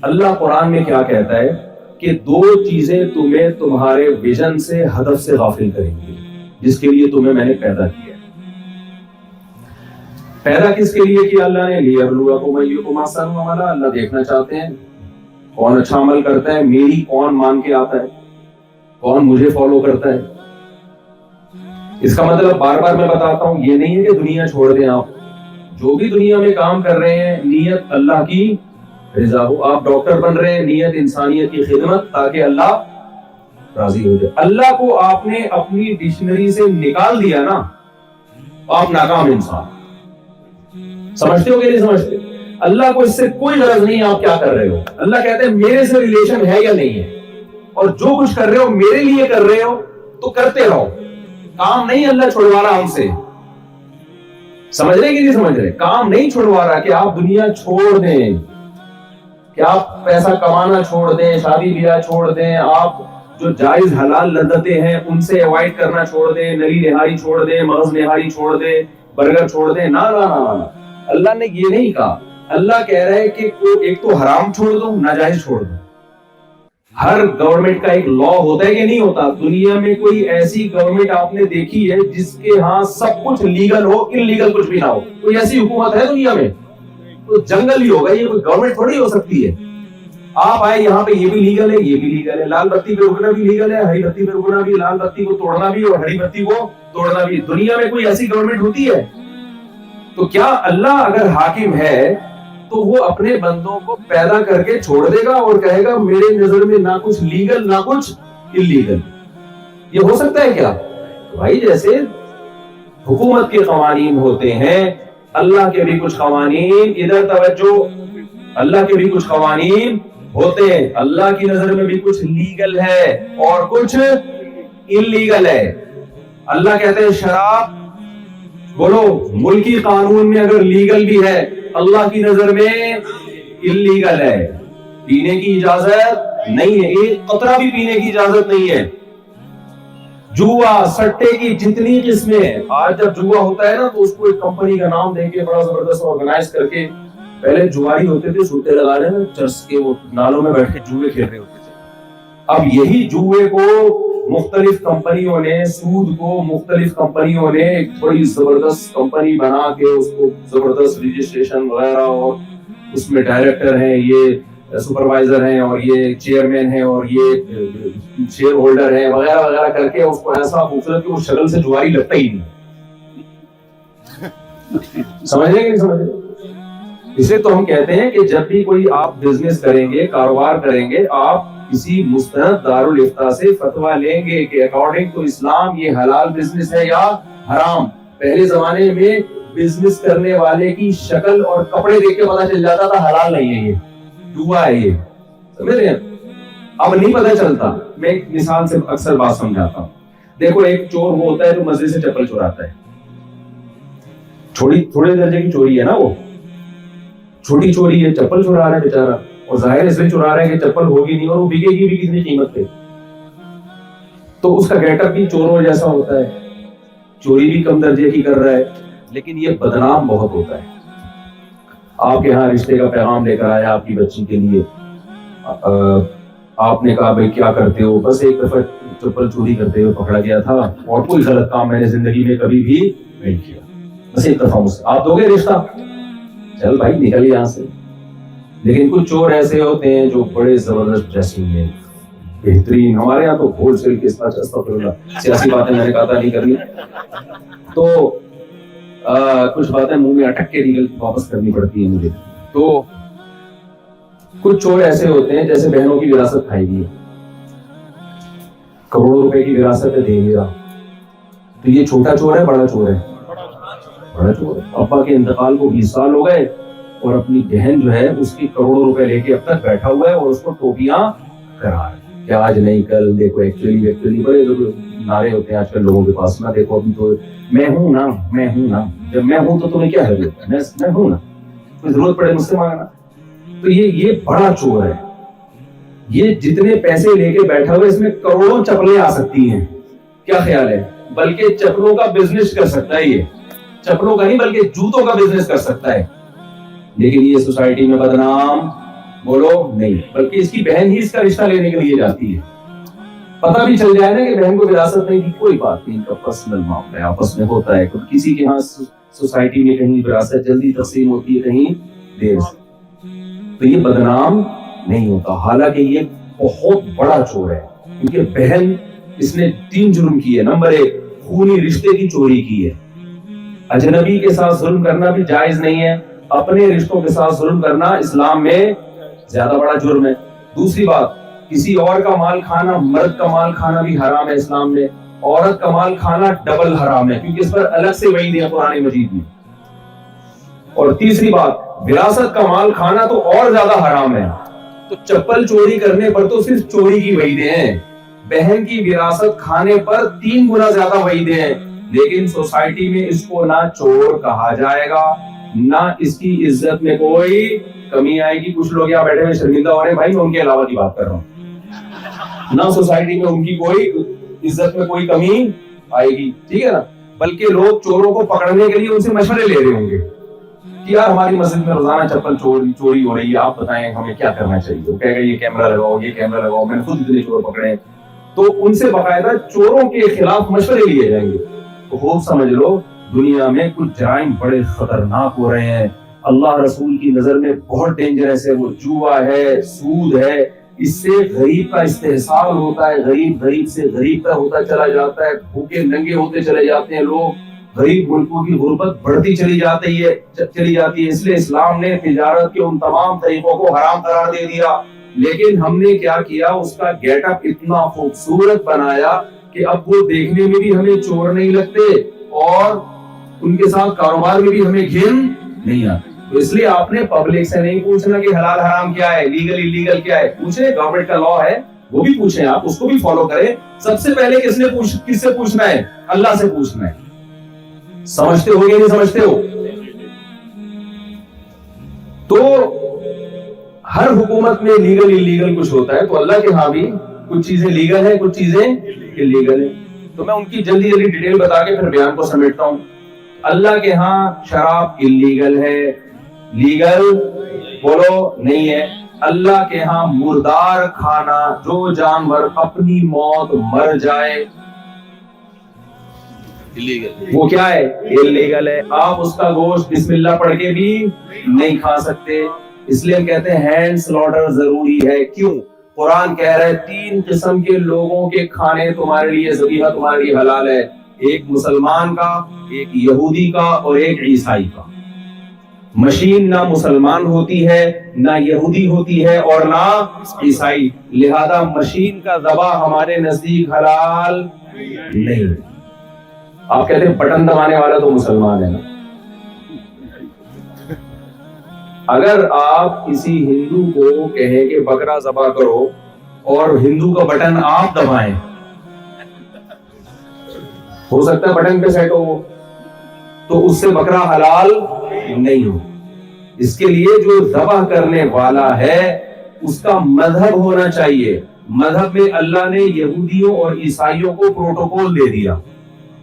اللہ قرآن میں کیا کہتا ہے کہ دو چیزیں تمہیں تمہارے ویژن سے، ہدف سے غافل کریں گی، جس کے لیے تمہیں میں نے پیدا کیا ہے۔ پیدا کس کے لیے کیا اللہ نے؟ لیبلوکم ایکم احسن عملا، اللہ دیکھنا چاہتے ہیں کون اچھا عمل کرتا ہے، میری کون مان کے آتا ہے، کون مجھے فالو کرتا ہے۔ اس کا مطلب بار بار میں بتاتا ہوں، یہ نہیں ہے کہ دنیا چھوڑ دیں آپ، جو بھی دنیا میں کام کر رہے ہیں نیت اللہ کی رضا ہو۔ آپ ڈاکٹر بن رہے ہیں، نیت انسانیت کی خدمت تاکہ اللہ راضی ہو جائے۔ اللہ کو آپ نے اپنی ڈکشنری سے نکال دیا نا، آپ ناکام انسان۔ سمجھتے ہو کہ نہیں سمجھتے؟ اللہ کو اس سے کوئی غرض نہیں آپ کیا کر رہے ہو۔ اللہ کہتے ہیں میرے سے ریلیشن ہے یا نہیں ہے، اور جو کچھ کر رہے ہو میرے لیے کر رہے ہو تو کرتے رہو۔ کام نہیں اللہ چھوڑوا رہا ہم سے، سمجھ رہے کہ نہیں سمجھ رہے؟ کام نہیں چھوڑوا رہا کہ آپ دنیا چھوڑ دیں، کہ آپ پیسہ کمانا چھوڑ دیں، شادی بیاہ چھوڑ دیں، آپ جو جائز حلال لذتیں ہیں ان سے اوائڈ کرنا چھوڑ دیں، نری نہاری چھوڑ دیں، مغز نہاری چھوڑ دیں، برگر چھوڑ دیں۔ نہ نہ نہ نہ، اللہ نے یہ نہیں کہا۔ اللہ کہہ رہا ہے کہ ایک تو حرام چھوڑ دو، ناجائز چھوڑ دو۔ ہر گورنمنٹ کا ایک لا ہوتا ہے کہ نہیں ہوتا؟ دنیا میں کوئی ایسی گورنمنٹ آپ نے دیکھی ہے جس کے ہاں سب کچھ لیگل ہو، انلیگل کچھ بھی نہ ہو؟ کوئی ایسی حکومت ہے دنیا میں؟ تو جنگل ہی ہوگا، یہ کوئی گورنمنٹ تھوڑی ہو سکتی ہے۔ آپ آئے یہاں پہ یہ بھی لیگل ہے، یہ بھی لیگل ہے، لال بتی پہ رکنا بھی لیگل ہے، ہری بتی پہ رکنا بھی، لال بتی کو توڑنا بھی اور ہری بتی کو توڑنا بھی۔ دنیا میں کوئی ایسی گورنمنٹ ہوتی ہے؟ تو کیا اللہ اگر حاکم ہے تو وہ اپنے بندوں کو پیدا کر کے چھوڑ دے گا اور کہے گا میرے نظر میں نہ کچھ لیگل نہ کچھ انلیگل؟ یہ ہو سکتا ہے کیا؟ بھائی جیسے حکومت کے قوانین ہوتے ہیں، اللہ کے بھی کچھ قوانین، ادھر توجہ، اللہ کے بھی کچھ قوانین ہوتے ہیں۔ اللہ کی نظر میں بھی کچھ لیگل ہے اور کچھ انلیگل ہے۔ اللہ کہتے ہیں شراب، بولو ملکی قانون میں اگر لیگل بھی ہے، اللہ کی نظر میں انلیگل ہے، پینے کی اجازت نہیں ہے، ایک قطرہ بھی پینے کی اجازت نہیں ہے۔ جوا، سٹے کی جتنی قسمیں، آج جب جوا ہوتا ہے نا تو اس کو ایک کمپنی کا نام دے کے بڑا زبردست آرگنائز کر کے، پہلے جواری ہوتے تھے سوٹے لگا رہے ہیں چرس کے، وہ نالوں میں بیٹھ کے جوئے کھیل رہے ہوتے تھے۔ اب یہی جوئے کو مختلف کمپنیوں نے، سود کو مختلف کمپنیوں نے ایک بڑی زبردست کمپنی بنا کے اس کو زبردست رجسٹریشن وغیرہ، اور اس میں ڈائریکٹر ہیں، یہ سپروائزر ہیں، اور یہ چیئرمین ہیں، اور یہ شیئر ہولڈر ہیں وغیرہ وغیرہ کر کے اس کو ایسا خوبصورت کہ اس شکل سے جواری لگتا ہی نہیں۔ سمجھ رہے کہ نہیں سمجھ رہے؟ اسے تو ہم کہتے ہیں کہ جب بھی کوئی آپ بزنس کریں گے، کاروبار کریں گے، آپ کسی مستند دارالفتہ سے فتویٰ لیں گے کہ اکارڈنگ ٹو اسلام یہ حلال بزنس ہے یا حرام۔ پہلے زمانے میں بزنس کرنے والے کی شکل اور کپڑے دیکھ کے پتہ چل جاتا تھا حلال نہیں ہے، یہ جوا ہے، یہ سمجھ رہے ہیں؟ اب نہیں پتہ چلتا۔ میں ایک مثال سے اکثر بات سمجھاتا ہوں۔ دیکھو ایک چور وہ ہوتا ہے جو مسجد سے چپل چوراتا ہے، تھوڑے درجے کی چوری ہے نا، وہ چھوٹی چوری ہے، چپل چورا رہا ہے بیچارہ، اور ظاہر اس لیے چورا رہا ہے کہ چپل ہوگی نہیں اور وہ بکے گی بھی کتنی قیمت پہ، تو اس کا گیٹ اپ بھی چوروں جیسا ہوتا ہے، چوری بھی کم درجے کی کر رہا ہے، لیکن یہ بدنام بہت ہوتا ہے۔ آپ کے ہاں رشتے کا پیغام لے کر آیا آپ کی بچی کے لیے، آپ نے کہا بھائی کیا کرتے ہو؟ بس ایک دفعہ چپل چوری کرتے ہوئے پکڑا گیا تھا اور کوئی غلط کام میں نے زندگی میں کبھی بھی نہیں کیا، بس ایک دفعہ مجھ سے آپ دو گے رشتہ؟ چل بھائی نکل یہاں سے۔ لیکن کچھ چور ایسے ہوتے ہیں جو بڑے زبردست ڈریسنگ میں بہترین، ہمارے یہاں تو ہول سیل کے سیاسی باتیں میں نے کہا تھا نہیں کرنی، تو کچھ باتیں منہ میں اٹک کے نکل واپس کرنی پڑتی ہیں مجھے۔ تو کچھ چور ایسے ہوتے ہیں جیسے بہنوں کی وراثت کھائی گئی، کروڑوں روپے کی وراثت ہے دے نہیں رہا، تو یہ چھوٹا چور ہے بڑا چور ہے؟ بڑا چور ہے۔ ابا کے انتقال کو 20 سال ہو گئے اور اپنی بہن جو ہے اس کی کروڑوں روپے لے کے اب تک بیٹھا ہوا ہے اور اس کو ٹوپیاں کرا رہا ہے کہ آج نہیں کل دیکھو، ایکچولی بڑے نعرے ہوتے ہیں آج کل لوگوں کے پاس نا، دیکھو ابھی تو میں ہوں نا، میں ہوں نا، جب میں ہوں تو تمہیں کیا ضرورت ہے، میں ہوں نا، کوئی ضرورت پڑے مجھ سے مانگنا۔ تو یہ بڑا چور ہے، یہ جتنے پیسے لے کے بیٹھا ہوا ہے اس میں کروڑوں چپلیں آ سکتی ہیں، کیا خیال ہے؟ بلکہ چپلوں کا بزنس کر سکتا ہے، یہ چپلوں کا نہیں بلکہ جوتوں کا بزنس کر سکتا ہے، لیکن یہ سوسائٹی میں بدنام بولو نہیں، بلکہ اس کی بہن ہی اس کا رشتہ لینے کے لیے جاتی ہے. پتہ بھی چل جائے نا کہ بہن کو وراثت نہیں دی، کوئی بات نہیں، ان کا پرسنل معاملہ ہے، آپس میں ہوتا ہے. کسی کے ہاں سوسائٹی میں کہیں وراثت جلدی تقسیم ہوتی ہے، کہیں دیر سے، تو یہ بدنام نہیں ہوتا. حالانکہ یہ بہت بڑا چور ہے، کیونکہ بہن اس نے 3 جرم کیے. نمبر 1، خونی رشتے کی چوری کی ہے. اجنبی کے ساتھ ظلم کرنا بھی جائز نہیں ہے، اپنے رشتوں کے ساتھ ظلم کرنا اسلام میں زیادہ بڑا جرم ہے. دوسری بات، کسی اور کا مال کھانا، مرد کا مال کھانا بھی حرام ہے اسلام میں. عورت کا مال کھانا ڈبل حرام ہے، کیونکہ اس پر الگ سے وعید ہے قرآن مجید میں. اور تیسری بات، وراثت کا مال کھانا تو اور زیادہ حرام ہے. تو چپل چوری کرنے پر تو صرف چوری کی وعیدیں ہیں، بہن کی وراثت کھانے پر 3 گنا زیادہ وعیدیں ہیں. لیکن سوسائٹی میں اس کو نہ چور کہا جائے گا، نہ اس کی عزت میں کوئی کمی آئے گی. کچھ لوگ یہاں بیٹھے ہوئے شرمندہ ہو رہے ہیں، بھائی میں ان کے علاوہ کی بات کر رہا ہوں. نہ سوسائٹی میں ان کی کوئی عزت میں کوئی کمی آئے گی، ٹھیک ہے نا. بلکہ لوگ چوروں کو پکڑنے کے لیے ان سے مشورے لے رہے ہوں گے کہ یار ہماری مسجد میں روزانہ چپل چوری ہو رہی ہے، آپ بتائیں ہمیں کیا کرنا چاہیے. وہ کہے گا یہ کیمرہ لگاؤ، یہ کیمرہ لگاؤ، میں نے خود اتنے چور پکڑے. تو ان سے باقاعدہ چوروں کے خلاف مشورے لیے جائیں گے. تو خوب سمجھ لو دنیا میں کچھ جرائم بڑے خطرناک ہو رہے ہیں، اللہ رسول کی نظر میں بہت ڈینجرس ہے. وہ جوا ہے، سود ہے، اس سے غریب کا استحصال ہوتا ہے، غریب سے غریب تر ہوتا چلا جاتا ہے، بھوکے ننگے ہوتے چلے جاتے ہیں لوگ، غریب ملکوں کی غربت بڑھتی چلی جاتی ہے. اس لیے اسلام نے تجارت کے ان تمام طریقوں کو حرام قرار دے دیا. لیکن ہم نے کیا کیا، اس کا گیٹ اپ اتنا خوبصورت بنایا کہ اب وہ دیکھنے میں بھی ہمیں چور نہیں لگتے اور ان کے ساتھ کاروبار میں بھی ہمیں گھن نہیں آتی. تو اس لیے آپ نے پبلک سے نہیں پوچھنا کہ حلال حرام کیا ہے، لیگل ایلیگل کیا ہے. پوچھیں، گورنمنٹ کا لا ہے وہ بھی پوچھیں، آپ اس کو بھی فالو کریں. سب سے پہلے کس سے پوچھنا ہے؟ اللہ سے پوچھنا ہے. سمجھتے ہو یا نہیں سمجھتے ہو؟ تو ہر حکومت میں لیگل ایلیگل کچھ ہوتا ہے، تو اللہ کے ہاں بھی کچھ چیزیں لیگل ہیں، کچھ چیزیں ایلیگل ہیں. تو میں ان کی جلدی ڈیٹیل بتا کے پھر بیان کو سمیٹتا ہوں. اللہ کے ہاں شراب ایلیگل ہے، لیگل بولو نہیں ہے. اللہ کے ہاں مردار کھانا، جو جانور اپنی موت مر جائے، وہ کیا ہے؟ ایلیگل ہے. آپ اس کا گوشت بسم اللہ پڑھ کے بھی نہیں کھا سکتے. اس لیے ہم کہتے ہیں ہینڈ سلاٹر ضروری ہے. کیوں؟ قرآن کہہ رہا ہے 3 قسم کے لوگوں کے کھانے تمہارے لیے، ذبیحہ تمہارے لیے حلال ہے. ایک مسلمان کا، ایک یہودی کا اور ایک عیسائی کا. مشین نہ مسلمان ہوتی ہے، نہ یہودی ہوتی ہے اور نہ عیسائی، لہذا مشین کا ذبح ہمارے نزدیک حلال نہیں. آپ کہتے ہیں بٹن دبانے والا تو مسلمان ہے نا. اگر آپ کسی ہندو کو کہیں کہ بکرا ذبح کرو اور ہندو کا بٹن آپ دبائیں، ہو سکتا ہے بٹن پہ سیٹ ہو، تو اس سے بکرا حلال نہیں ہو. اس کے لیے جو ذبح کرنے والا ہے اس کا مذہب ہونا چاہیے. مذہب میں اللہ نے یہودیوں اور عیسائیوں کو پروٹوکول دے دیا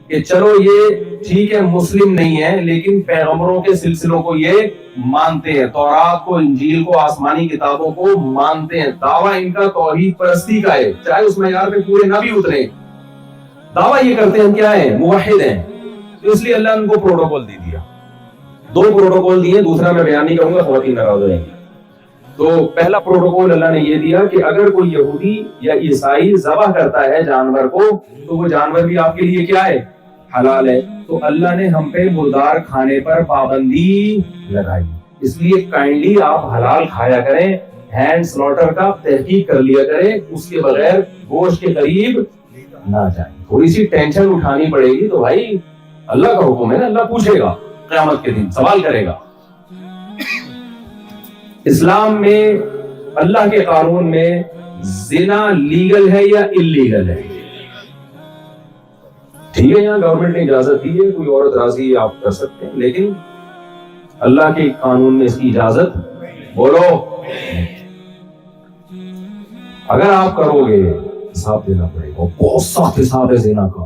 کہ چلو یہ ٹھیک ہے مسلم نہیں ہے لیکن پیغمبروں کے سلسلوں کو یہ مانتے ہیں، تورات کو، انجیل کو، آسمانی کتابوں کو مانتے ہیں. دعویٰ ان کا توحید پرستی کا ہے، چاہے اس معیار پہ پورے نہ بھی اترے، دعویٰ یہ کرتے ہیں کیا ہے؟ موحد ہیں. تو اس لیے اللہ نے ان کو پروٹوکول دے دیا. 2 پروٹوکول دیے، دوسرا میں بیان نہیں کروں گا، خواتین ناراض ہو جائیں گی. تو پہلا پروٹوکول اللہ نے یہ دیا کہ اگر کوئی یہودی یا عیسائی ذبح کرتا ہے جانور کو تو وہ جانور بھی آپ کے لیے کیا ہے؟ حلال ہے. تو اللہ نے ہم پہ مردار کھانے پر پابندی لگائی. اس لیے کائنڈلی آپ حلال کھایا کریں، ہینڈ سلاٹر کا تحقیق کر لیا کریں، اس کے بغیر گوشت کے قریب نہ جائیں. تھوڑی سی ٹینشن اٹھانی پڑے گی تو بھائی اللہ کا حکم ہے نا، اللہ پوچھے گا قیامت کے دن، سوال کرے گا. اسلام میں، اللہ کے قانون میں زنا لیگل ہے یا اللیگل ہے؟ ٹھیک ہے، یہاں گورنمنٹ نے اجازت دی ہے، کوئی عورت راضی ہے آپ کر سکتے ہیں، لیکن اللہ کے قانون میں اس کی اجازت بولو. اگر آپ کرو گے حساب دینا پڑے گا، بہت سخت حساب ہے زنا کا.